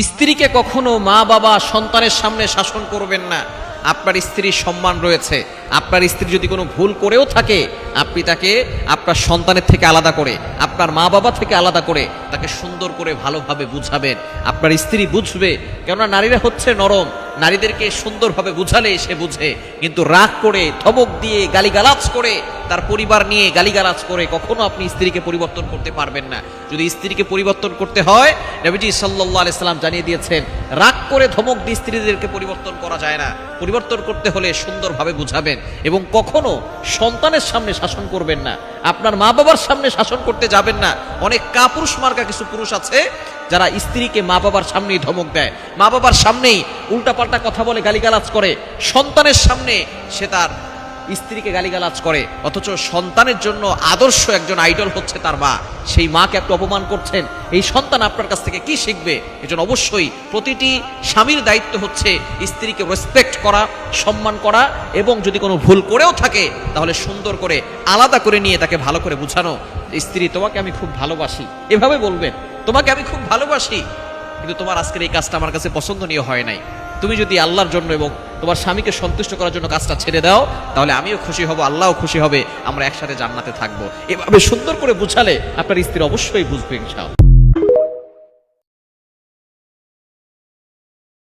স্ত্রীকে কখনো মা বাবা সন্তানের সামনে শাসন করবেন না। আপনার স্ত্রীর সম্মান রয়েছে। আপনার স্ত্রী যদি কোনো ভুল করেও থাকে, আপনি তাকে আপনার সন্তানের থেকে আলাদা করে, আপনার মা বাবা থেকে আলাদা করে তাকে সুন্দর করে ভালোভাবে বুঝাবেন। আপনার স্ত্রী বুঝবে, কেননা নারীরা হচ্ছে নরম। নারীদেরকে সুন্দরভাবে বুঝালে সে বুঝে, কিন্তু রাগ করে, ধমক দিয়ে, গালিগালাজ করে, তার পরিবার নিয়ে গালিগালাজ করে কখনো আপনি স্ত্রীকে পরিবর্তন করতে পারবেন না। যদি স্ত্রীকে পরিবর্তন করতে হয়, নবীজি সাল্লাল্লাহু আলাইহি সাল্লাম জানিয়ে দিয়েছেন, রাগ করে ধমক দিয়ে স্ত্রীদেরকে পরিবর্তন করা যায় না। পরিবর্তন করতে হলে সুন্দরভাবে বুঝাবেন, এবং কখনো সন্তানের সামনে শাসন করবেন না। আপনার মা বাবার সামনে শাসন করতে যাবেন না। অনেক কাপুরুষ মার্কা কিছু পুরুষ আছে যারা স্ত্রীকে মা বাবার সামনেই ধমক দেয়, মা বাবার সামনেই উল্টাপাল্টা কথা বলে, গালিগালাজ করে, সন্তানের সামনে সে তার স্ত্রীকে গালিগালাজ করে। অথচ সন্তানের জন্য আদর্শ একজন আইডল হচ্ছে তার মা। সেই মাকে আপনি অপমান করছেন, এই সন্তান আপনার কাছ থেকে কি শিখবে? এজন্য অবশ্যই প্রতিটি স্বামীর দায়িত্ব হচ্ছে স্ত্রীকে রেসপেক্ট করা, সম্মান করা, এবং যদি কোনো ভুল করেও থাকে তাহলে সুন্দর করে আলাদা করে নিয়ে তাকে ভালো করে বুঝানো। স্ত্রী, তোমাকে আমি খুব ভালোবাসি, এভাবে বলবেন, তোমাকে আমি খুব ভালোবাসি, কিন্তু তোমার আজকের এই কাজটা আমার কাছে পছন্দনীয় হয় নাই। তুমি যদি আল্লাহর জন্য এবং তোমার স্বামীকে সন্তুষ্ট করার জন্য কাজটা ছেড়ে দাও, তাহলে আমিও খুশি হব, আল্লাহও খুশি হবে, আমরা একসাথে জান্নাতে থাকবো। এভাবে সুন্দর করে বুঝালে আপনার স্ত্রী অবশ্যই বুঝবে ইনশাআল্লাহ।